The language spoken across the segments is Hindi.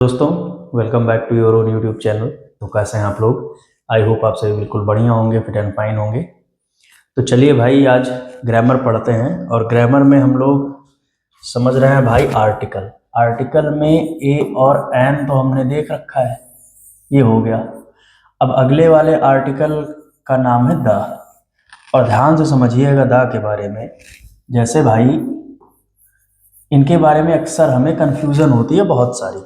दोस्तों, welcome back to your own YouTube channel. तो कैसे हैं आप लोग? आई होप आप सभी बिल्कुल बढ़िया होंगे, फिट एंड फाइन होंगे। तो चलिए भाई, आज ग्रामर पढ़ते हैं। और ग्रामर में हम लोग समझ रहे हैं भाई आर्टिकल। आर्टिकल में ए और एन तो हमने देख रखा है, ये हो गया। अब अगले वाले आर्टिकल का नाम है द। और ध्यान से समझिएगा द के बारे में। जैसे भाई इनके बारे में अक्सर हमें कन्फ्यूज़न होती है बहुत सारी।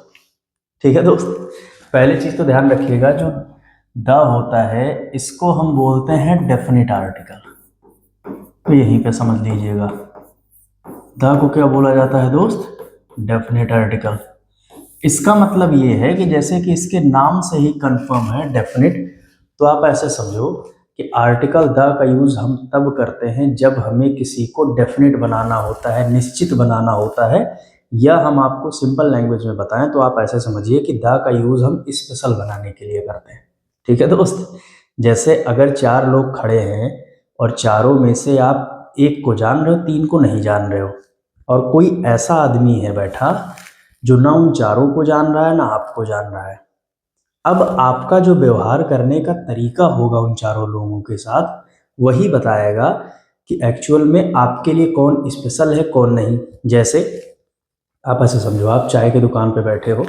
ठीक है दोस्त, पहली चीज तो ध्यान रखिएगा, जो द होता है इसको हम बोलते हैं डेफिनेट आर्टिकल। तो यहीं पे समझ लीजिएगा, द को क्या बोला जाता है दोस्त? Definite article. इसका मतलब ये है कि जैसे कि इसके नाम से ही कंफर्म है डेफिनेट, तो आप ऐसे समझो कि आर्टिकल द का यूज हम तब करते हैं जब हमें किसी को डेफिनेट बनाना होता है, निश्चित बनाना होता है। या हम आपको सिंपल लैंग्वेज में बताएं तो आप ऐसे समझिए कि द का यूज हम स्पेशल बनाने के लिए करते हैं। ठीक है दोस्त, जैसे अगर 4 लोग खड़े हैं और चारों में से आप एक को जान रहे हो, 3 को नहीं जान रहे हो, और कोई ऐसा आदमी है बैठा जो ना उन चारों को जान रहा है ना आपको जान रहा है। अब आपका जो व्यवहार करने का तरीका होगा उन चारों लोगों के साथ, वही बताएगा कि एक्चुअल में आपके लिए कौन स्पेशल है कौन नहीं। जैसे आप ऐसे समझो, आप चाय की दुकान पे बैठे हो,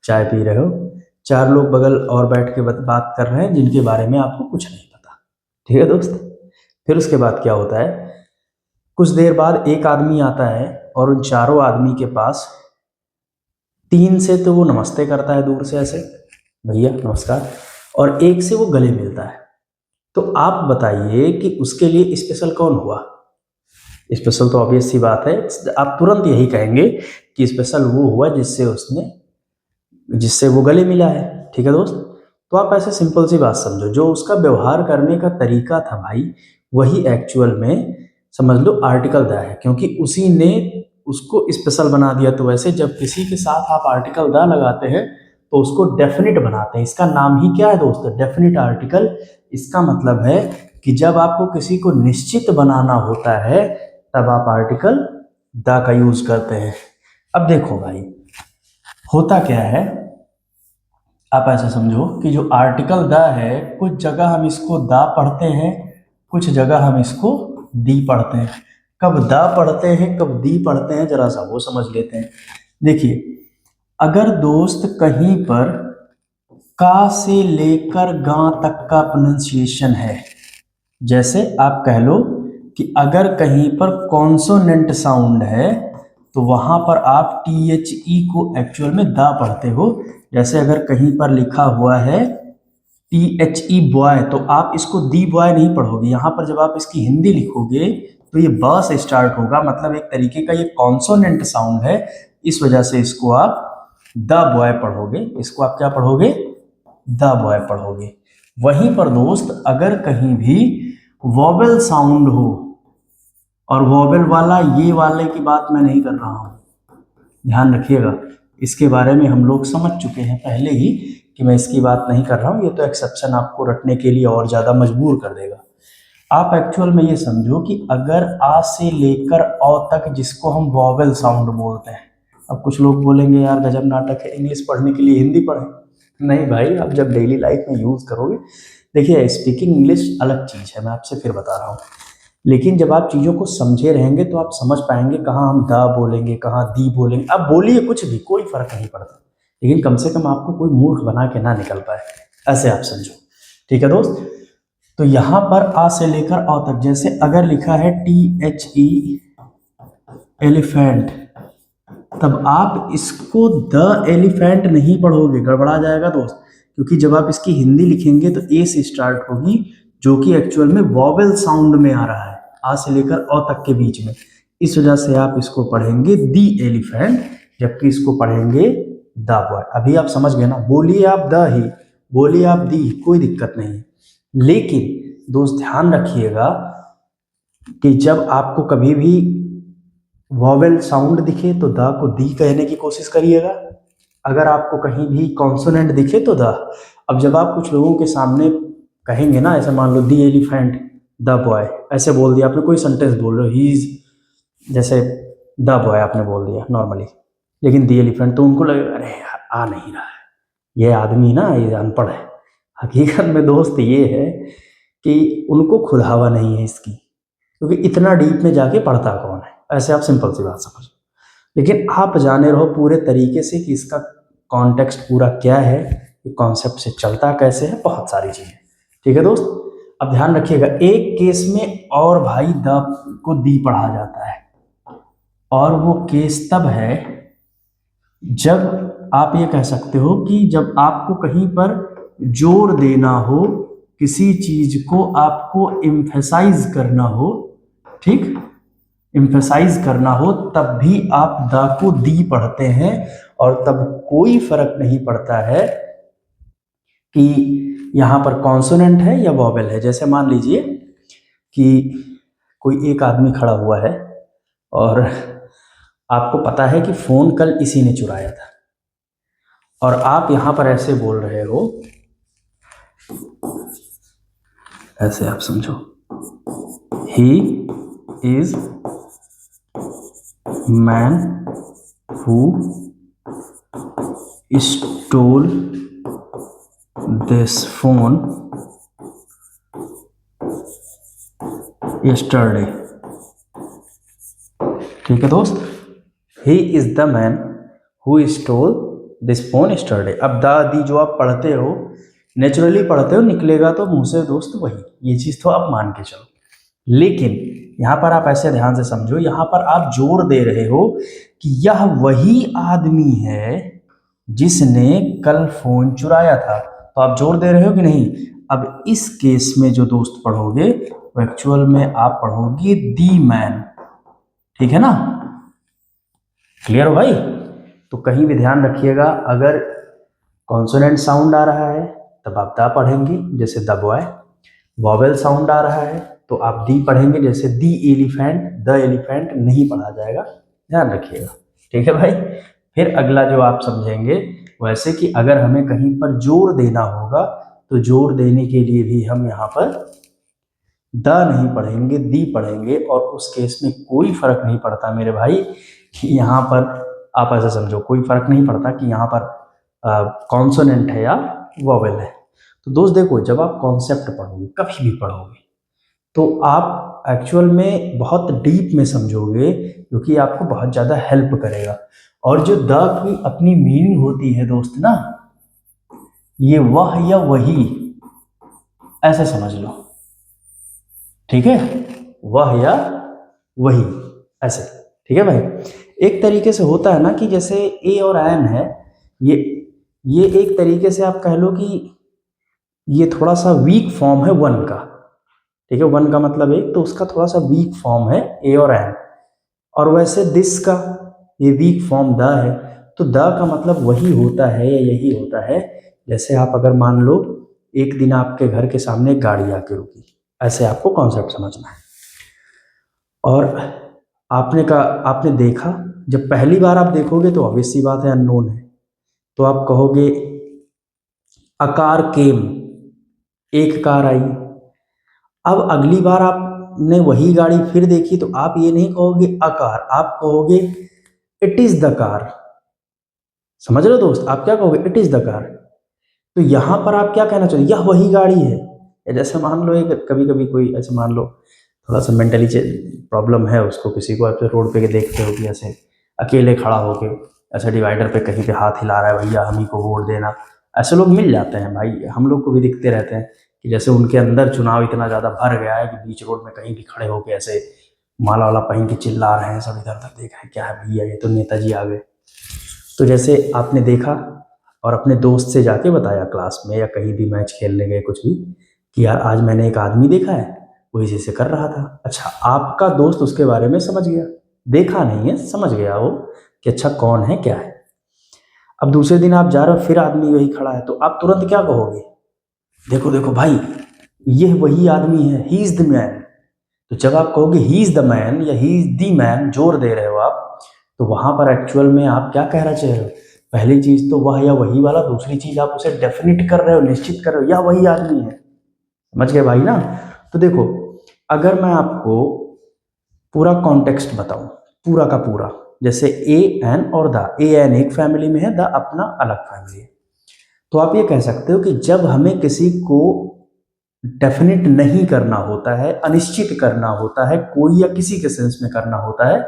चाय पी रहे हो, 4 लोग बगल और बैठ के बात कर रहे हैं जिनके बारे में आपको कुछ नहीं पता। ठीक है दोस्त, फिर उसके बाद क्या होता है, कुछ देर बाद एक आदमी आता है और उन चारों आदमी के पास 3 से तो वो नमस्ते करता है दूर से, ऐसे भैया नमस्कार, और एक से वो गले मिलता है। तो आप बताइए कि उसके लिए स्पेशल कौन हुआ? स्पेशल तो ऑब्वियस सी बात है, आप तुरंत यही कहेंगे कि स्पेशल वो हुआ जिससे वो गले मिला है। ठीक है दोस्त, तो आप ऐसे सिंपल सी बात समझो, जो उसका व्यवहार करने का तरीका था भाई, वही एक्चुअल में समझ लो आर्टिकल द है, क्योंकि उसी ने उसको स्पेशल बना दिया। तो वैसे जब किसी के साथ आप आर्टिकल द लगाते हैं तो उसको डेफिनेट बनाते हैं। इसका नाम ही क्या है दोस्त? Definite article. इसका मतलब है कि जब आपको किसी को निश्चित बनाना होता है तब आप आर्टिकल द का यूज करते हैं। अब देखो भाई, होता क्या है, आप ऐसा समझो कि जो आर्टिकल द है, कुछ जगह हम इसको द पढ़ते हैं, कुछ जगह हम इसको दी पढ़ते हैं। कब द पढ़ते हैं कब दी पढ़ते हैं, जरा सा वो समझ लेते हैं। देखिए, अगर दोस्त कहीं पर का से लेकर गा तक का प्रोनाउंसिएशन है, जैसे आप कह लो कि अगर कहीं पर कॉन्सोनेंट साउंड है तो वहां पर आप THE को एक्चुअल में दा पढ़ते हो। जैसे अगर कहीं पर लिखा हुआ है THE बॉय, तो आप इसको दी बॉय नहीं पढ़ोगे। यहाँ पर जब आप इसकी हिंदी लिखोगे तो ये ब से स्टार्ट होगा, मतलब एक तरीके का ये कॉन्सोनेंट साउंड है, इस वजह से इसको आप द बॉय पढ़ोगे। इसको आप क्या पढ़ोगे? द बॉय पढ़ोगे। वहीं पर दोस्त अगर कहीं भी वॉवेल साउंड हो, और वॉवेल वाला ये वाले की बात मैं नहीं कर रहा हूँ, ध्यान रखिएगा, इसके बारे में हम लोग समझ चुके हैं पहले ही कि मैं इसकी बात नहीं कर रहा हूँ। ये तो एक्सेप्शन आपको रटने के लिए और ज़्यादा मजबूर कर देगा। आप एक्चुअल में ये समझो कि अगर आ से लेकर औ तक, जिसको हम वॉवेल साउंड बोलते हैं। अब कुछ लोग बोलेंगे यार गजब नाटक है, इंग्लिश पढ़ने के लिए हिंदी पढ़ें। नहीं भाई, आप जब डेली लाइफ में यूज़ करोगे, देखिए स्पीकिंग इंग्लिश अलग चीज़ है, मैं आपसे फिर बता रहा हूँ। लेकिन जब आप चीज़ों को समझे रहेंगे तो आप समझ पाएंगे कहाँ हम द बोलेंगे, कहाँ दी बोलेंगे। आप बोलिए कुछ भी, कोई फर्क नहीं पड़ता, लेकिन कम से कम आपको कोई मूर्ख बना के ना निकल पाए, ऐसे आप समझो। ठीक है दोस्त, तो यहाँ पर आ से लेकर औ तक, जैसे अगर लिखा है THE एलिफेंट, तब आप इसको द एलिफेंट नहीं पढ़ोगे, गड़बड़ा जाएगा दोस्त। क्योंकि जब आप इसकी हिंदी लिखेंगे तो ए से स्टार्ट होगी, जो कि एक्चुअल में वॉवेल साउंड में आ रहा है, आ से लेकर औ तक के बीच में। इस वजह से आप इसको पढ़ेंगे दी एलिफेंट, जबकि इसको पढ़ेंगे द बॉय। अभी आप समझ गए ना? बोलिए आप द ही, बोलिए आप दी, कोई दिक्कत नहीं है। लेकिन दोस्त ध्यान रखिएगा कि जब आपको कभी भी वॉवेल साउंड दिखे तो द को दी कहने की कोशिश करिएगा। अगर आपको कहीं भी कॉन्सोनेंट दिखे तो द। अब जब आप कुछ लोगों के सामने कहेंगे ना, ऐसे मान लो दी एलिफेंट द बॉय, ऐसे बोल दिया आपने, कोई सेंटेंस बोल रहे हो, ही इज, जैसे द बॉय आपने बोल दिया नॉर्मली, लेकिन दी एलिफेंट, तो उनको लगेगा अरे आ नहीं रहा है। ये आदमी ना ये अनपढ़ है। हकीकत में दोस्त ये है कि उनको खुद हवा नहीं है इसकी, क्योंकि इतना डीप में जाके पढ़ता कौन है। ऐसे आप सिंपल सी बात समझो, लेकिन आप जाने रहो पूरे तरीके से कि इसका कॉन्टेक्स्ट पूरा क्या है, ये कॉन्सेप्ट से चलता कैसे है, बहुत सारी चीज़ें। ठीक है दोस्त, अब ध्यान रखिएगा, एक केस में और भाई द को दी पढ़ा जाता है, और वो केस तब है जब आप ये कह सकते हो कि जब आपको कहीं पर जोर देना हो, किसी चीज को आपको एम्फेसाइज करना हो, ठीक, एम्फेसाइज करना हो, तब भी आप द को दी पढ़ते हैं, और तब कोई फर्क नहीं पड़ता है कि यहाँ पर कॉन्सोनेंट है या वॉवेल है। जैसे मान लीजिए कि कोई एक आदमी खड़ा हुआ है और आपको पता है कि फोन कल इसी ने चुराया था, और आप यहाँ पर ऐसे बोल रहे हो, ऐसे आप समझो, he is man who stole this phone yesterday। ठीक है दोस्त, he is the man who stole this phone yesterday। अब दी जो आप पढ़ते हो, नेचुरली पढ़ते हो, निकलेगा तो मुंह से दोस्त वही, ये चीज तो आप मान के चलो। लेकिन यहां पर आप ऐसे ध्यान से समझो, यहां पर आप जोर दे रहे हो कि यह वही आदमी है जिसने कल फोन चुराया था, तो आप जोर दे रहे हो कि नहीं। अब इस केस में जो दोस्त पढ़ोगे वो एक्चुअल में आप पढ़ोगे दी मैन। ठीक है ना, क्लियर हो भाई। तो कहीं भी ध्यान रखिएगा, अगर कॉन्सोनेंट साउंड आ रहा है तब आप दा पढ़ेंगे जैसे द बॉय, वॉवेल साउंड आ रहा है तो आप दी पढ़ेंगे जैसे दी एलिफेंट, द एलिफेंट नहीं पढ़ा जाएगा, ध्यान रखिएगा। ठीक है भाई, फिर अगला जो आप समझेंगे वैसे कि अगर हमें कहीं पर जोर देना होगा तो जोर देने के लिए भी हम यहाँ पर द नहीं पढ़ेंगे, दी पढ़ेंगे, और उस केस में कोई फर्क नहीं पड़ता मेरे भाई कि यहाँ पर आप ऐसा समझो, कोई फर्क नहीं पड़ता कि यहाँ पर कॉन्सोनेंट है या वॉवेल है। तो दोस्त देखो, जब आप कॉन्सेप्ट पढ़ोगे, कभी भी पढ़ोगे, तो आप एक्चुअल में बहुत डीप में समझोगे, क्योंकि आपको बहुत ज़्यादा हेल्प करेगा। और जो द की अपनी मीनिंग होती है दोस्त ना, ये वह या वही, ऐसे समझ लो। ठीक है, वह या वही, ऐसे। ठीक है भाई, एक तरीके से होता है ना कि जैसे ए और एन है, ये एक तरीके से आप कह लो कि ये थोड़ा सा वीक फॉर्म है वन का। ठीक है, वन का मतलब एक, तो उसका थोड़ा सा वीक फॉर्म है ए और एन, और वैसे दिस का ये वीक फॉर्म द है। तो द का मतलब वही होता है या यही होता है। जैसे आप अगर मान लो एक दिन आपके घर के सामने एक गाड़ी आके रुकी, ऐसे आपको कॉन्सेप्ट समझना है। और आपने देखा, जब पहली बार आप देखोगे तो ऑब्वियस सी बात है अननोन है, तो आप कहोगे अकार केम, एक कार आई। अब अगली बार आपने वही गाड़ी फिर देखी तो आप ये नहीं कहोगे अकार, आप कहोगे इट इज द कार। समझ रहे हो दोस्त, आप क्या कहोगे, इट इज द कार। तो यहां पर आप क्या कहना चाहते, यह वही गाड़ी है। या जैसे मान लो एक कभी कभी कोई ऐसे मान लो थोड़ा सा मेंटली प्रॉब्लम है उसको, किसी को आप रोड पे के देखते हो कि ऐसे अकेले खड़ा होके ऐसे डिवाइडर पे कहीं पे हाथ हिला रहा है, भैया हम ही को वोट देना, ऐसे लोग मिल जाते हैं भाई, हम लोग को भी दिखते रहते हैं कि जैसे उनके अंदर चुनाव इतना ज़्यादा भर गया है कि बीच रोड में कहीं भी खड़े होके ऐसे माला वाला पहन के चिल्ला रहे हैं, सब इधर उधर देख रहे हैं, क्या है भैया ये तो नेताजी आ गए। तो जैसे आपने देखा और अपने दोस्त से जाके बताया क्लास में या कहीं भी मैच खेलने गए कुछ भी, कि यार आज मैंने एक आदमी देखा है, वो इसी से कर रहा था। अच्छा, आपका दोस्त उसके बारे में समझ गया, देखा नहीं है, समझ गया वो कि अच्छा कौन है क्या है। अब दूसरे दिन आप जा रहे हो, फिर आदमी वही खड़ा है, तो आप तुरंत क्या कहोगे, देखो देखो भाई ये वही आदमी है, ही इज द मैन। तो जब आप कहोगे ही इज द मैन या ही इज द मैन, जोर दे रहे हो आप, तो वहां पर एक्चुअल में आप क्या कहना चाह रहे हो, पहली चीज तो वह या वही वाला, दूसरी चीज आप उसे डेफिनेट कर रहे हो, निश्चित कर रहे हो, या वही आदमी है। समझ गए भाई ना। तो देखो, अगर मैं आपको पूरा कॉन्टेक्स्ट बताऊं, पूरा का पूरा, जैसे ए एन और द, ए एन एक फैमिली में है, द अपना अलग फैमिली है। तो आप ये कह सकते हो कि जब हमें किसी को डेफिनेट नहीं करना होता है, अनिश्चित करना होता है, कोई या किसी के सेंस में करना होता है,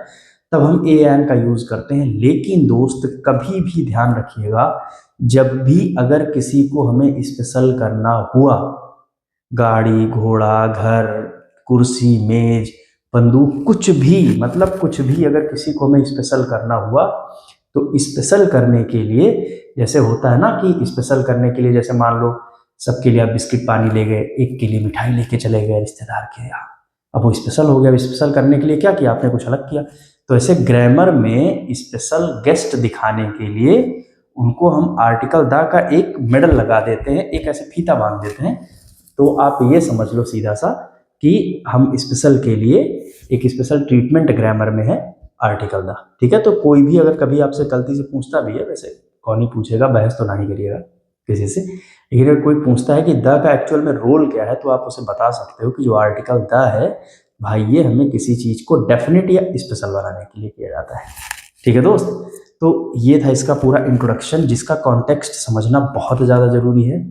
तब हम ए एन का यूज करते हैं। लेकिन दोस्त कभी भी ध्यान रखिएगा, जब भी अगर किसी को हमें स्पेशल करना हुआ, गाड़ी घोड़ा घर कुर्सी मेज बंदूक कुछ भी, मतलब कुछ भी अगर किसी को हमें स्पेशल करना हुआ, तो स्पेशल करने के लिए जैसे होता है ना कि स्पेशल करने के लिए जैसे मान लो सबके लिए आप बिस्किट पानी ले गए, एक के लिए मिठाई लेके चले गए रिश्तेदार के यहाँ, अब वो स्पेशल हो गया। अब स्पेशल करने के लिए क्या किया आपने, कुछ अलग किया। तो ऐसे ग्रामर में स्पेशल गेस्ट दिखाने के लिए उनको हम आर्टिकल द का एक मेडल लगा देते हैं, एक ऐसे फीता बांध देते हैं। तो आप ये समझ लो सीधा सा कि हम स्पेशल के लिए एक स्पेशल ट्रीटमेंट ग्रामर में है आर्टिकल द। ठीक है, तो कोई भी अगर कभी आपसे गलती से पूछता भी है, वैसे कौन ही पूछेगा, बहस तो ना ही करिएगा किसी से, लेकिन अगर कोई पूछता है कि द का एक्चुअल में रोल क्या है, तो आप उसे बता सकते हो कि जो आर्टिकल द है भाई, ये हमें किसी चीज़ को डेफिनेट या स्पेशल बनाने के लिए किया जाता है। ठीक है दोस्त, तो ये था इसका पूरा इंट्रोडक्शन, जिसका कॉन्टेक्स्ट समझना बहुत ज़्यादा ज़रूरी है।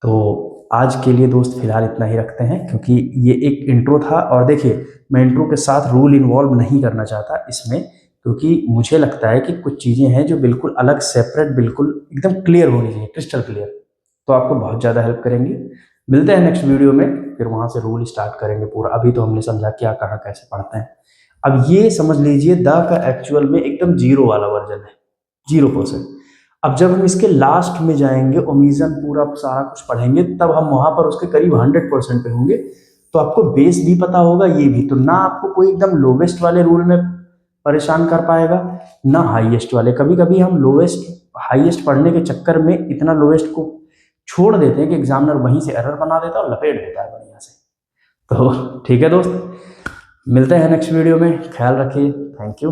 तो आज के लिए दोस्त फिलहाल इतना ही रखते हैं, क्योंकि ये एक इंट्रो था। और देखिए, मैं इंट्रो के साथ रूल इन्वॉल्व नहीं करना चाहता इसमें, क्योंकि मुझे लगता है कि कुछ चीज़ें हैं जो बिल्कुल अलग, सेपरेट, बिल्कुल एकदम क्लियर होनी चाहिए, क्रिस्टल क्लियर, तो आपको बहुत ज़्यादा हेल्प करेंगी। मिलते हैं नेक्स्ट वीडियो में, फिर वहाँ से रूल स्टार्ट करेंगे पूरा। अभी तो हमने समझा क्या कहाँ कैसे पढ़ते हैं। अब ये समझ लीजिए द का एक्चुअल में एकदम जीरो वाला वर्जन है, 0%। अब जब हम इसके लास्ट में जाएंगे, ओमिजन पूरा सारा कुछ पढ़ेंगे, तब हम वहाँ पर उसके करीब 100% पे होंगे। तो आपको बेस भी पता होगा, ये भी, तो ना आपको कोई एकदम लोवेस्ट वाले रूल में परेशान कर पाएगा, ना हाईएस्ट वाले। कभी कभी हम लोवेस्ट हाईएस्ट पढ़ने के चक्कर में इतना लोवेस्ट को छोड़ देते हैं कि एग्जामिनर वहीं से एरर बना देता है और लपेट देता है बढ़िया से। तो ठीक है दोस्त, मिलते हैं नेक्स्ट वीडियो में, ख्याल रखिए, थैंक यू।